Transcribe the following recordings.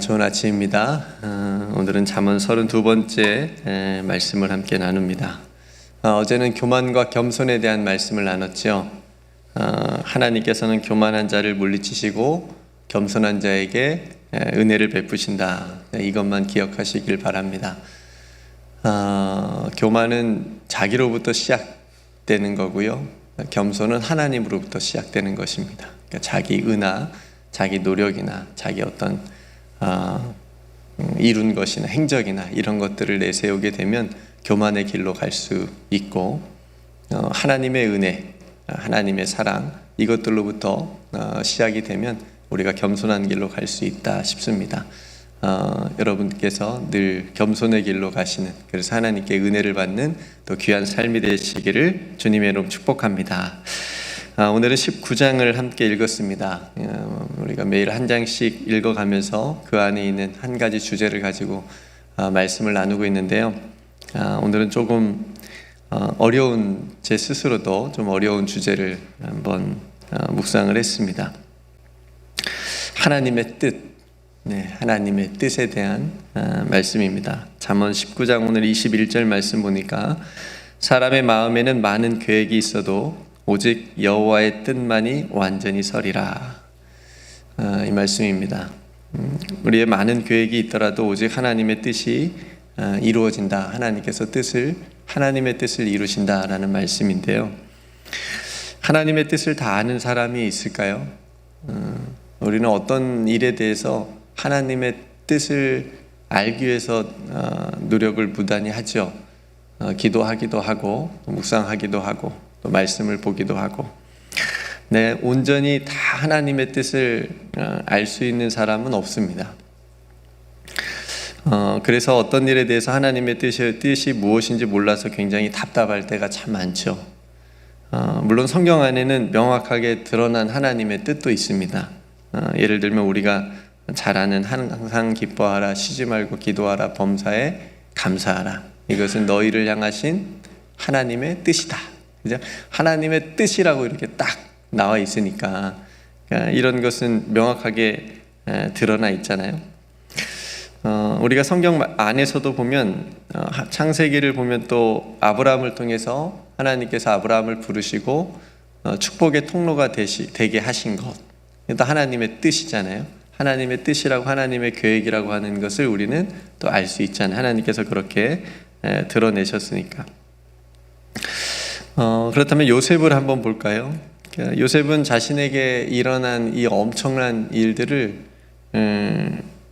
좋은 아침입니다. 오늘은 잠언 32번째 말씀을 함께 나눕니다. 어제는 교만과 겸손에 대한 말씀을 나눴죠. 하나님께서는 교만한 자를 물리치시고 겸손한 자에게 은혜를 베푸신다. 이것만 기억하시길 바랍니다. 교만은 자기로부터 시작되는 거고요. 겸손은 하나님으로부터 시작되는 것입니다. 그러니까 자기 은하, 자기 노력이나 자기 어떤 이룬 것이나 행적이나 이런 것들을 내세우게 되면 교만의 길로 갈 수 있고, 하나님의 은혜, 하나님의 사랑, 이것들로부터 시작이 되면 우리가 겸손한 길로 갈 수 있다 싶습니다. 여러분께서 늘 겸손의 길로 가시는, 그래서 하나님께 은혜를 받는 또 귀한 삶이 되시기를 주님의 이름으로 축복합니다. 오늘은 19장을 함께 읽었습니다. 우리가 매일 한 장씩 읽어가면서 그 안에 있는 한 가지 주제를 가지고 말씀을 나누고 있는데요. 오늘은 조금 어려운, 제 스스로도 좀 어려운 주제를 한번 묵상을 했습니다. 하나님의 뜻, 하나님의 뜻에 대한 말씀입니다. 잠언 19장 오늘 21절 말씀 보니까 사람의 마음에는 많은 계획이 있어도 오직 여호와의 뜻만이 완전히 서리라. 이 말씀입니다. 우리의 많은 계획이 있더라도 오직 하나님의 뜻이 이루어진다. 하나님의 뜻을 이루신다라는 말씀인데요. 하나님의 뜻을 다 아는 사람이 있을까요? 우리는 어떤 일에 대해서 하나님의 뜻을 알기 위해서 노력을 무단히 하죠. 기도하기도 하고 묵상하기도 하고 또 말씀을 보기도 하고. 온전히 다 하나님의 뜻을 알 수 있는 사람은 없습니다. 그래서 어떤 일에 대해서 하나님의 뜻이 무엇인지 몰라서 굉장히 답답할 때가 참 많죠. 물론 성경 안에는 명확하게 드러난 하나님의 뜻도 있습니다. 예를 들면 우리가 잘 아는 항상 기뻐하라, 쉬지 말고 기도하라, 범사에 감사하라. 이것은 너희를 향하신 하나님의 뜻이다. 그죠? 하나님의 뜻이라고 이렇게 딱 나와 있으니까 이런 것은 명확하게 드러나 있잖아요. 우리가 성경 안에서도 보면 창세기를 보면 또 아브라함을 통해서 하나님께서 아브라함을 부르시고 축복의 통로가 되게 하신 것, 또 하나님의 뜻이잖아요. 하나님의 뜻이라고, 하나님의 계획이라고 하는 것을 우리는 또 알 수 있잖아요. 하나님께서 그렇게 드러내셨으니까. 그렇다면 요셉을 한번 볼까요? 요셉은 자신에게 일어난 이 엄청난 일들을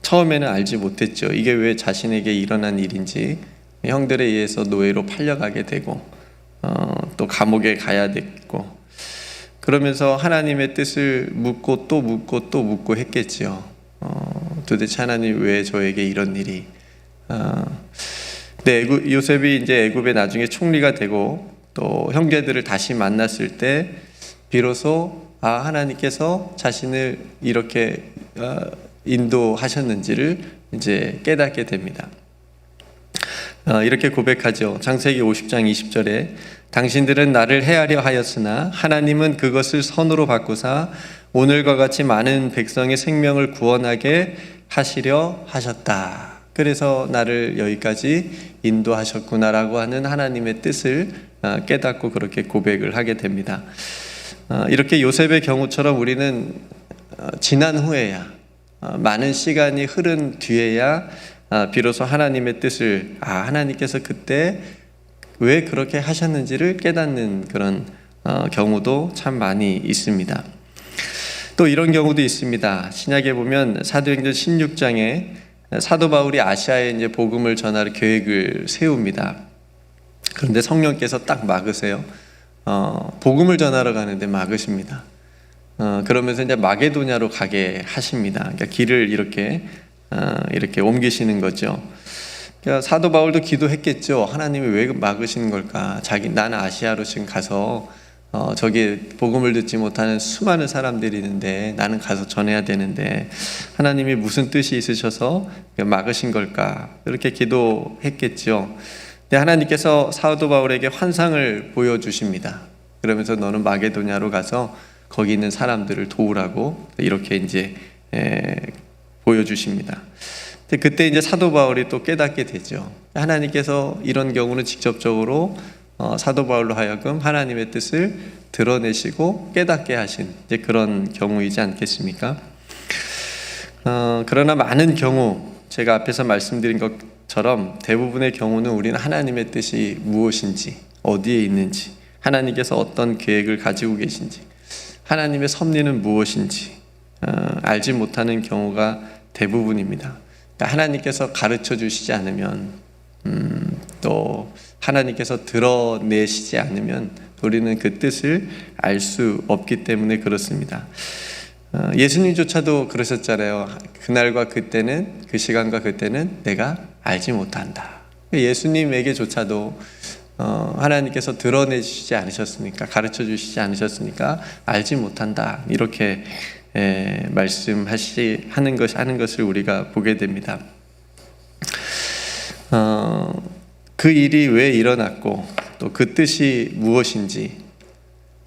처음에는 알지 못했죠. 이게 왜 자신에게 일어난 일인지. 형들에 의해서 노예로 팔려가게 되고 또 감옥에 가야 됐고, 그러면서 하나님의 뜻을 묻고 또 묻고 또 묻고 했겠지요. 도대체 하나님 왜 저에게 이런 일이. 요셉이 이제 애굽에 나중에 총리가 되고 또 형제들을 다시 만났을 때 비로소 하나님께서 자신을 이렇게 인도하셨는지를 이제 깨닫게 됩니다. 이렇게 고백하죠. 창세기 50장 20절에 당신들은 나를 해하려 하였으나 하나님은 그것을 선으로 바꾸사 오늘과 같이 많은 백성의 생명을 구원하게 하시려 하셨다. 그래서 나를 여기까지 인도하셨구나라고 하는 하나님의 뜻을 깨닫고 그렇게 고백을 하게 됩니다. 이렇게 요셉의 경우처럼 우리는 지난 후에야, 많은 시간이 흐른 뒤에야 비로소 하나님의 뜻을, 하나님께서 그때 왜 그렇게 하셨는지를 깨닫는 그런 경우도 참 많이 있습니다. 또 이런 경우도 있습니다. 신약에 보면 사도행전 16장에 사도 바울이 아시아에 이제 복음을 전할 계획을 세웁니다. 그런데 성령께서 딱 막으세요. 복음을 전하러 가는데 막으십니다. 그러면서 이제 마게도냐로 가게 하십니다. 그러니까 길을 이렇게 옮기시는 거죠. 그러니까 사도 바울도 기도했겠죠. 하나님이 왜 막으시는 걸까? 나는 아시아로 지금 가서 저기 복음을 듣지 못하는 수많은 사람들이 있는데 나는 가서 전해야 되는데 하나님이 무슨 뜻이 있으셔서 막으신 걸까? 이렇게 기도했겠죠. 근데 하나님께서 사도 바울에게 환상을 보여주십니다. 그러면서 너는 마게도냐로 가서 거기 있는 사람들을 도우라고 이렇게 이제 보여주십니다. 그때 이제 사도 바울이 또 깨닫게 되죠. 하나님께서 이런 경우는 직접적으로 사도 바울로 하여금 하나님의 뜻을 드러내시고 깨닫게 하신 이제 그런 경우이지 않겠습니까? 그러나 많은 경우 제가 앞에서 말씀드린 것처럼 대부분의 경우는 우리는 하나님의 뜻이 무엇인지, 어디에 있는지, 하나님께서 어떤 계획을 가지고 계신지, 하나님의 섭리는 무엇인지 알지 못하는 경우가 대부분입니다. 하나님께서 가르쳐 주시지 않으면 또 하나님께서 드러내시지 않으면 우리는 그 뜻을 알 수 없기 때문에 그렇습니다. 예수님조차도 그러셨잖아요. 그날과 그때는, 그 시간과 그때는 내가 알지 못한다. 예수님에게조차도 하나님께서 드러내주시지 않으셨습니까? 가르쳐 주시지 않으셨습니까? 알지 못한다. 이렇게 말씀하는 것을 우리가 보게 됩니다. 그 일이 왜 일어났고 또 그 뜻이 무엇인지,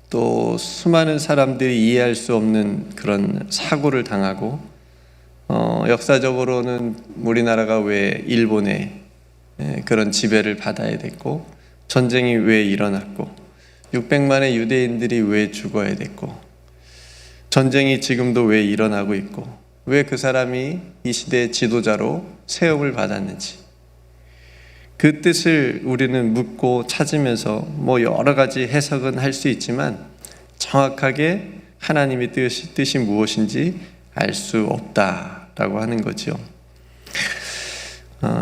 또 수많은 사람들이 이해할 수 없는 그런 사고를 당하고 역사적으로는 우리나라가 왜 일본의 그런 지배를 받아야 됐고, 전쟁이 왜 일어났고, 600만의 유대인들이 왜 죽어야 됐고, 전쟁이 지금도 왜 일어나고 있고, 왜 그 사람이 이 시대의 지도자로 세움을 받았는지, 그 뜻을 우리는 묻고 찾으면서 여러 가지 해석은 할 수 있지만 정확하게 하나님의 뜻이 무엇인지 알 수 없다라고 하는 거죠.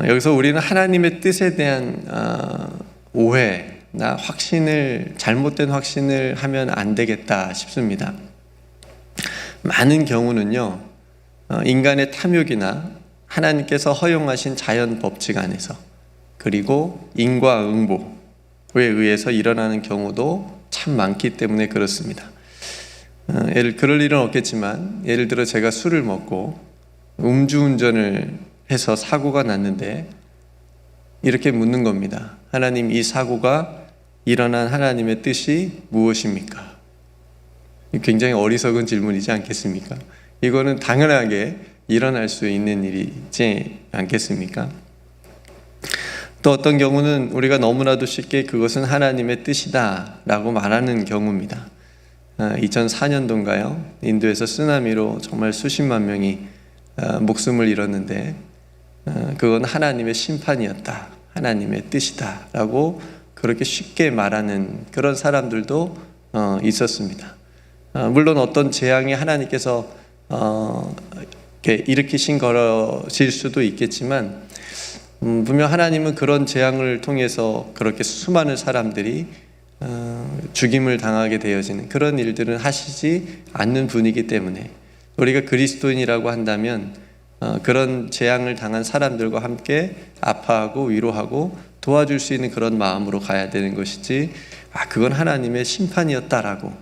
여기서 우리는 하나님의 뜻에 대한 오해나 잘못된 확신을 하면 안 되겠다 싶습니다. 많은 경우는요, 인간의 탐욕이나 하나님께서 허용하신 자연 법칙 안에서, 그리고 인과응보에 의해서 일어나는 경우도 참 많기 때문에 그렇습니다. 그럴 일은 없겠지만, 예를 들어 제가 술을 먹고 음주운전을 해서 사고가 났는데 이렇게 묻는 겁니다. 하나님, 이 사고가 일어난 하나님의 뜻이 무엇입니까? 굉장히 어리석은 질문이지 않겠습니까? 이거는 당연하게 일어날 수 있는 일이지 않겠습니까? 또 어떤 경우는 우리가 너무나도 쉽게 그것은 하나님의 뜻이다 라고 말하는 경우입니다. 2004년도인가요? 인도에서 쓰나미로 정말 수십만 명이 목숨을 잃었는데 그건 하나님의 심판이었다, 하나님의 뜻이다 라고 그렇게 쉽게 말하는 그런 사람들도 있었습니다. 물론 어떤 재앙이 하나님께서 일으키신 것일 수도 있겠지만, 분명 하나님은 그런 재앙을 통해서 그렇게 수많은 사람들이 죽임을 당하게 되어지는 그런 일들은 하시지 않는 분이기 때문에, 우리가 그리스도인이라고 한다면 그런 재앙을 당한 사람들과 함께 아파하고 위로하고 도와줄 수 있는 그런 마음으로 가야 되는 것이지, 그건 하나님의 심판이었다라고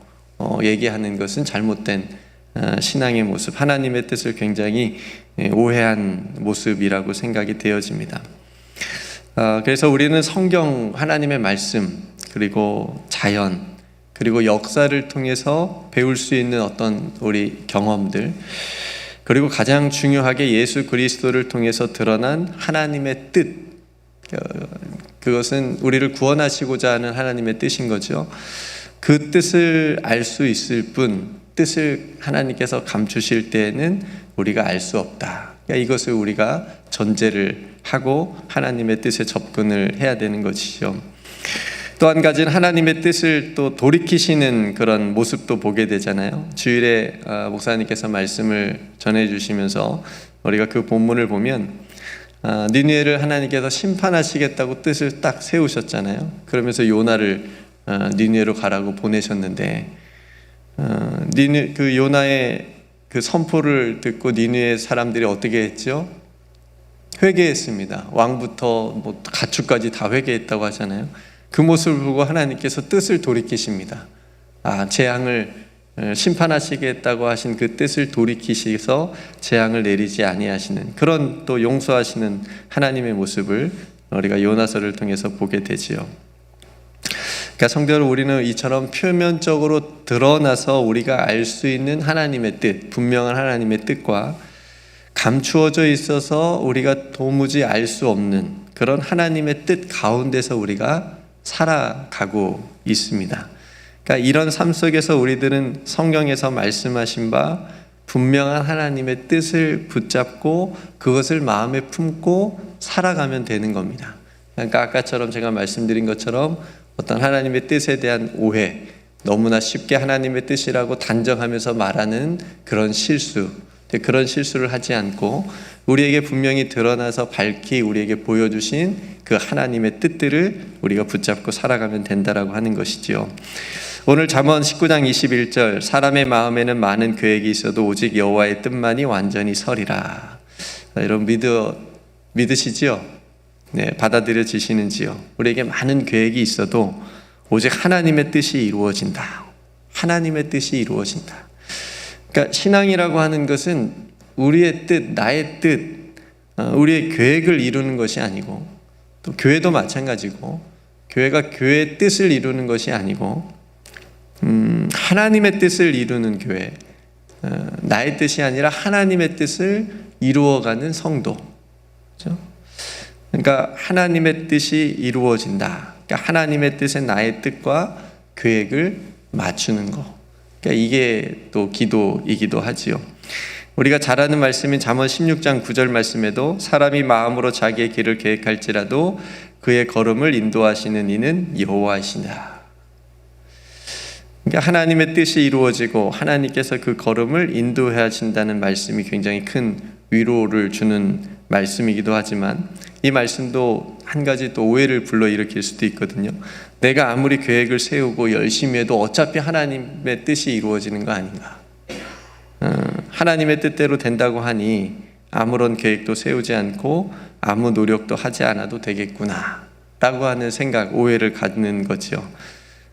얘기하는 것은 잘못된 신앙의 모습, 하나님의 뜻을 굉장히 오해한 모습이라고 생각이 되어집니다. 그래서 우리는 성경, 하나님의 말씀, 그리고 자연, 그리고 역사를 통해서 배울 수 있는 어떤 우리 경험들, 그리고 가장 중요하게 예수 그리스도를 통해서 드러난 하나님의 뜻, 그것은 우리를 구원하시고자 하는 하나님의 뜻인 거죠. 그 뜻을 알 수 있을 뿐, 뜻을 하나님께서 감추실 때에는 우리가 알 수 없다. 이것을 우리가 전제를 하고 하나님의 뜻에 접근을 해야 되는 것이죠. 또 한 가지는 하나님의 뜻을 또 돌이키시는 그런 모습도 보게 되잖아요. 주일에 목사님께서 말씀을 전해주시면서 우리가 그 본문을 보면 니느웨를 하나님께서 심판하시겠다고 뜻을 딱 세우셨잖아요. 그러면서 요나를 니느웨로 가라고 보내셨는데, 그 요나의 그 선포를 듣고 니느웨 사람들이 어떻게 했죠? 회개했습니다. 왕부터 가축까지 다 회개했다고 하잖아요. 그 모습을 보고 하나님께서 뜻을 돌이키십니다. 재앙을 심판하시겠다고 하신 그 뜻을 돌이키셔서 재앙을 내리지 아니하시는 그런 또 용서하시는 하나님의 모습을 우리가 요나서를 통해서 보게 되지요. 그러니까 성도 여러분, 우리는 이처럼 표면적으로 드러나서 우리가 알 수 있는 하나님의 뜻, 분명한 하나님의 뜻과 감추어져 있어서 우리가 도무지 알 수 없는 그런 하나님의 뜻 가운데서 우리가 살아가고 있습니다. 그러니까 이런 삶 속에서 우리들은 성경에서 말씀하신 바 분명한 하나님의 뜻을 붙잡고 그것을 마음에 품고 살아가면 되는 겁니다. 그러니까 아까처럼 제가 말씀드린 것처럼 어떤 하나님의 뜻에 대한 오해, 너무나 쉽게 하나님의 뜻이라고 단정하면서 말하는 그런 실수, 그런 실수를 하지 않고 우리에게 분명히 드러나서 밝히 우리에게 보여주신 그 하나님의 뜻들을 우리가 붙잡고 살아가면 된다라고 하는 것이지요. 오늘 잠언 19장 21절, 사람의 마음에는 많은 계획이 있어도 오직 여호와의 뜻만이 완전히 서리라. 여러분 믿으시지요? 네, 받아들여지시는지요? 우리에게 많은 계획이 있어도 오직 하나님의 뜻이 이루어진다. 하나님의 뜻이 이루어진다. 그러니까 신앙이라고 하는 것은 우리의 뜻, 나의 뜻, 우리의 계획을 이루는 것이 아니고, 또 교회도 마찬가지고, 교회가 교회의 뜻을 이루는 것이 아니고 하나님의 뜻을 이루는 교회, 나의 뜻이 아니라 하나님의 뜻을 이루어가는 성도. 그렇죠? 그러니까 하나님의 뜻이 이루어진다. 그러니까 하나님의 뜻에 나의 뜻과 계획을 맞추는 거. 그러니까 이게 또 기도이기도 하지요. 우리가 잘 아는 말씀인 잠언 16장 9절 말씀에도 사람이 마음으로 자기의 길을 계획할지라도 그의 걸음을 인도하시는 이는 여호와이시다. 그러니까 하나님의 뜻이 이루어지고 하나님께서 그 걸음을 인도하신다는 말씀이 굉장히 큰 위로를 주는 말씀이기도 하지만 이 말씀도 한 가지 또 오해를 불러일으킬 수도 있거든요. 내가 아무리 계획을 세우고 열심히 해도 어차피 하나님의 뜻이 이루어지는 거 아닌가. 하나님의 뜻대로 된다고 하니 아무런 계획도 세우지 않고 아무 노력도 하지 않아도 되겠구나 라고 하는 생각, 오해를 갖는 거죠.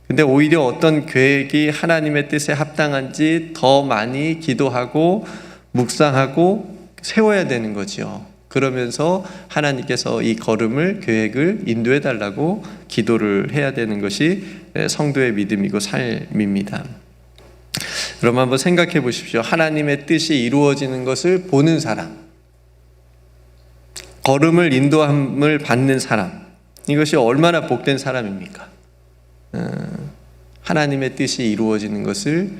근데 오히려 어떤 계획이 하나님의 뜻에 합당한지 더 많이 기도하고 묵상하고 세워야 되는 거죠. 그러면서 하나님께서 이 걸음을, 계획을 인도해 달라고 기도를 해야 되는 것이 성도의 믿음이고 삶입니다. 여러분 한번 생각해 보십시오. 하나님의 뜻이 이루어지는 것을 보는 사람, 걸음을 인도함을 받는 사람, 이것이 얼마나 복된 사람입니까? 하나님의 뜻이 이루어지는 것을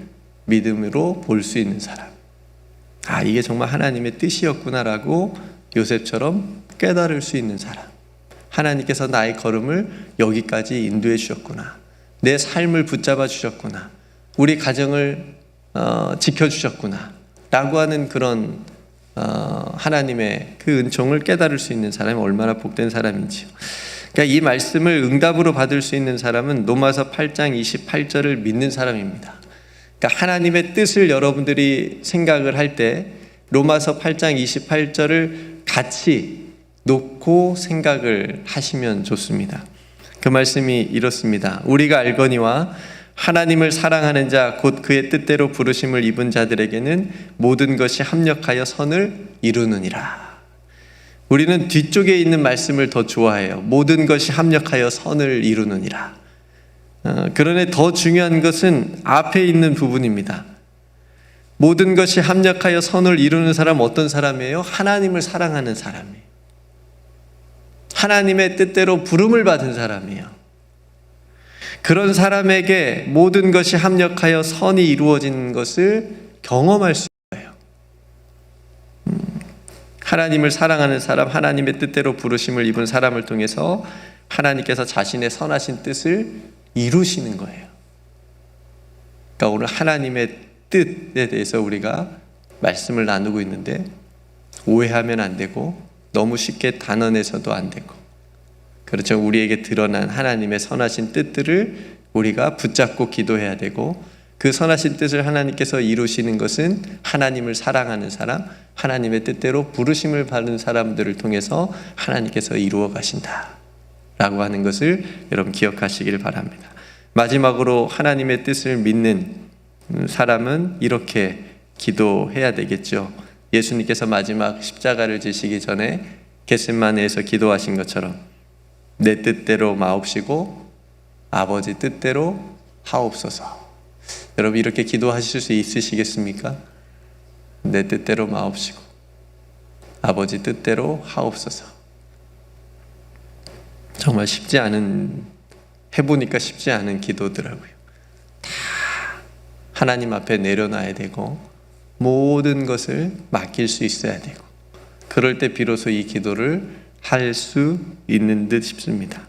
믿음으로 볼 수 있는 사람. 아, 이게 정말 하나님의 뜻이었구나라고 요셉처럼 깨달을 수 있는 사람. 하나님께서 나의 걸음을 여기까지 인도해 주셨구나. 내 삶을 붙잡아 주셨구나. 우리 가정을 지켜주셨구나 라고 하는 그런 하나님의 그 은총을 깨달을 수 있는 사람이 얼마나 복된 사람인지요. 그러니까 이 말씀을 응답으로 받을 수 있는 사람은 로마서 8장 28절을 믿는 사람입니다. 그러니까 하나님의 뜻을 여러분들이 생각을 할 때 로마서 8장 28절을 같이 놓고 생각을 하시면 좋습니다. 그 말씀이 이렇습니다. 우리가 알거니와 하나님을 사랑하는 자 곧 그의 뜻대로 부르심을 입은 자들에게는 모든 것이 합력하여 선을 이루느니라. 우리는 뒤쪽에 있는 말씀을 더 좋아해요. 모든 것이 합력하여 선을 이루느니라. 그러나 더 중요한 것은 앞에 있는 부분입니다. 모든 것이 합력하여 선을 이루는 사람 어떤 사람이에요? 하나님을 사랑하는 사람이에요. 하나님의 뜻대로 부름을 받은 사람이에요. 그런 사람에게 모든 것이 합력하여 선이 이루어진 것을 경험할 수 있어요. 하나님을 사랑하는 사람, 하나님의 뜻대로 부르심을 입은 사람을 통해서 하나님께서 자신의 선하신 뜻을 이루시는 거예요. 그러니까 오늘 하나님의 뜻에 대해서 우리가 말씀을 나누고 있는데 오해하면 안 되고 너무 쉽게 단언해서도 안 되고, 그렇죠. 우리에게 드러난 하나님의 선하신 뜻들을 우리가 붙잡고 기도해야 되고, 그 선하신 뜻을 하나님께서 이루시는 것은 하나님을 사랑하는 사람, 하나님의 뜻대로 부르심을 받은 사람들을 통해서 하나님께서 이루어 가신다 라고 하는 것을 여러분 기억하시길 바랍니다. 마지막으로 하나님의 뜻을 믿는 사람은 이렇게 기도해야 되겠죠. 예수님께서 마지막 십자가를 지시기 전에 겟세마네에서 기도하신 것처럼 내 뜻대로 마옵시고 아버지 뜻대로 하옵소서. 여러분 이렇게 기도하실 수 있으시겠습니까? 내 뜻대로 마옵시고 아버지 뜻대로 하옵소서. 정말 쉽지 않은, 해보니까 쉽지 않은 기도더라고요. 다 하나님 앞에 내려놔야 되고 모든 것을 맡길 수 있어야 되고, 그럴 때 비로소 이 기도를 할 수 있는 듯 싶습니다.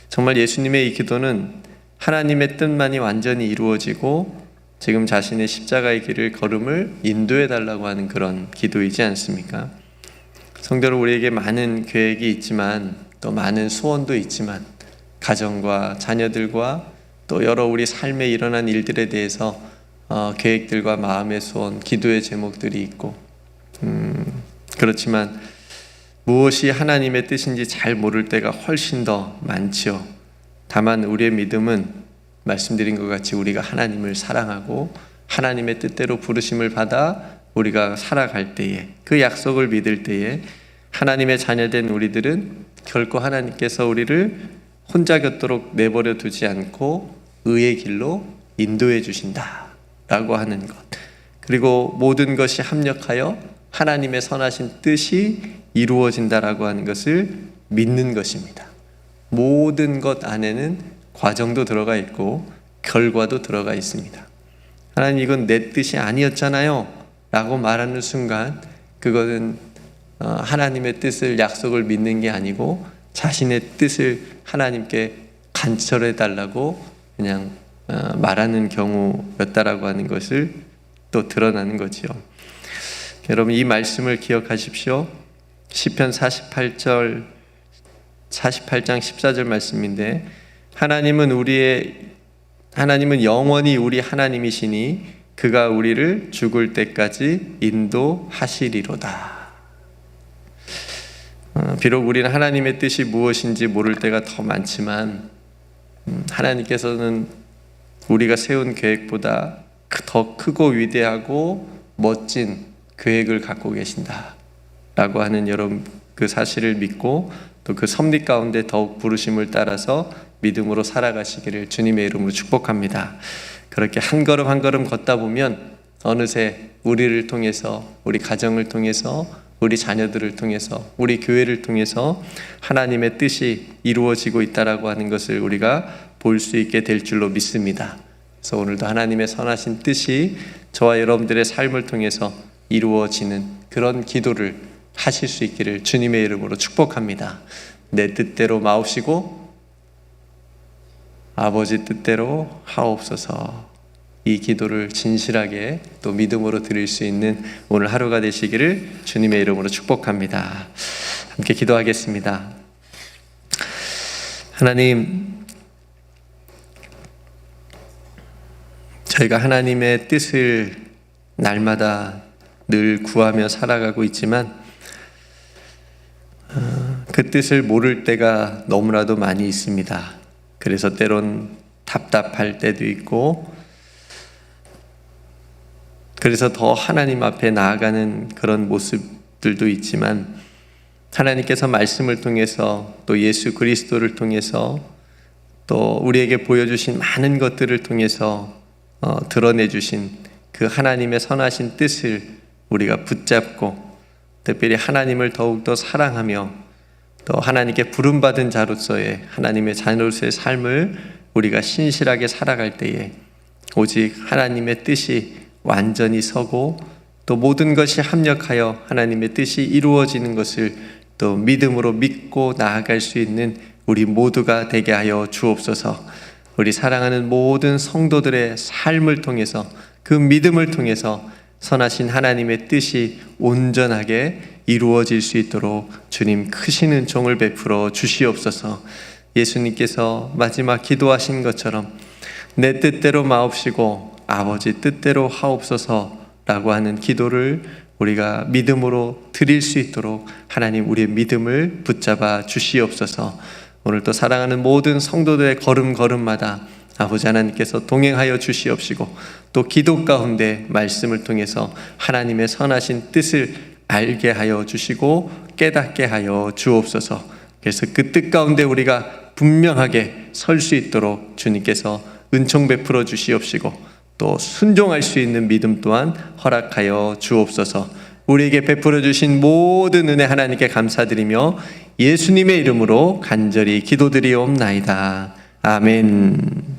정말 예수님의 이 기도는 하나님의 뜻만이 완전히 이루어지고 지금 자신의 십자가의 길을 걸음을 인도해 달라고 하는 그런 기도이지 않습니까? 성도로 우리에게 많은 계획이 있지만, 또 많은 소원도 있지만, 가정과 자녀들과 또 여러 우리 삶에 일어난 일들에 대해서 계획들과 마음의 소원, 기도의 제목들이 있고, 그렇지만 무엇이 하나님의 뜻인지 잘 모를 때가 훨씬 더 많지요. 다만 우리의 믿음은 말씀드린 것 같이 우리가 하나님을 사랑하고 하나님의 뜻대로 부르심을 받아 우리가 살아갈 때에, 그 약속을 믿을 때에 하나님의 자녀된 우리들은 결코 하나님께서 우리를 혼자 곁도록 내버려 두지 않고 의의 길로 인도해 주신다 라고 하는 것, 그리고 모든 것이 합력하여 하나님의 선하신 뜻이 이루어진다라고 하는 것을 믿는 것입니다. 모든 것 안에는 과정도 들어가 있고 결과도 들어가 있습니다. 하나님, 이건 내 뜻이 아니었잖아요 라고 말하는 순간 그것은 하나님의 뜻을, 약속을 믿는 게 아니고 자신의 뜻을 하나님께 간철해 달라고 그냥 말하는 경우였다라고 하는 것을 또 드러나는 거지요. 여러분, 이 말씀을 기억하십시오. 시편 48장 14절 말씀인데, 하나님은 영원히 우리 하나님이시니 그가 우리를 죽을 때까지 인도하시리로다. 비록 우리는 하나님의 뜻이 무엇인지 모를 때가 더 많지만, 하나님께서는 우리가 세운 계획보다 더 크고 위대하고 멋진 계획을 갖고 계신다 라고 하는 여러분, 그 사실을 믿고 또 그 섭리 가운데 더욱 부르심을 따라서 믿음으로 살아가시기를 주님의 이름으로 축복합니다. 그렇게 한 걸음 한 걸음 걷다 보면 어느새 우리를 통해서, 우리 가정을 통해서, 우리 자녀들을 통해서, 우리 교회를 통해서 하나님의 뜻이 이루어지고 있다라고 하는 것을 우리가 볼 수 있게 될 줄로 믿습니다. 그래서 오늘도 하나님의 선하신 뜻이 저와 여러분들의 삶을 통해서 이루어지는 그런 기도를 하실 수 있기를 주님의 이름으로 축복합니다. 내 뜻대로 마옵시고 아버지 뜻대로 하옵소서. 이 기도를 진실하게 또 믿음으로 드릴 수 있는 오늘 하루가 되시기를 주님의 이름으로 축복합니다. 함께 기도하겠습니다. 하나님, 저희가 하나님의 뜻을 날마다 늘 구하며 살아가고 있지만 그 뜻을 모를 때가 너무나도 많이 있습니다. 그래서 때론 답답할 때도 있고, 그래서 더 하나님 앞에 나아가는 그런 모습들도 있지만, 하나님께서 말씀을 통해서 또 예수 그리스도를 통해서 또 우리에게 보여주신 많은 것들을 통해서 드러내주신 그 하나님의 선하신 뜻을 우리가 붙잡고, 특별히 하나님을 더욱더 사랑하며 또 하나님께 부름받은 자로서의, 하나님의 자녀로서의 삶을 우리가 신실하게 살아갈 때에 오직 하나님의 뜻이 완전히 서고 또 모든 것이 합력하여 하나님의 뜻이 이루어지는 것을 또 믿음으로 믿고 나아갈 수 있는 우리 모두가 되게 하여 주옵소서. 우리 사랑하는 모든 성도들의 삶을 통해서, 그 믿음을 통해서 선하신 하나님의 뜻이 온전하게 이루어질 수 있도록 주님 크신 은총을 베풀어 주시옵소서. 예수님께서 마지막 기도하신 것처럼 내 뜻대로 마옵시고 아버지 뜻대로 하옵소서라고 하는 기도를 우리가 믿음으로 드릴 수 있도록 하나님 우리의 믿음을 붙잡아 주시옵소서. 오늘 또 사랑하는 모든 성도들의 걸음걸음마다 아버지 하나님께서 동행하여 주시옵시고 또 기도 가운데 말씀을 통해서 하나님의 선하신 뜻을 알게 하여 주시고 깨닫게 하여 주옵소서. 그래서 그 뜻 가운데 우리가 분명하게 설 수 있도록 주님께서 은총 베풀어 주시옵시고 또 순종할 수 있는 믿음 또한 허락하여 주옵소서. 우리에게 베풀어 주신 모든 은혜 하나님께 감사드리며 예수님의 이름으로 간절히 기도드리옵나이다. 아멘.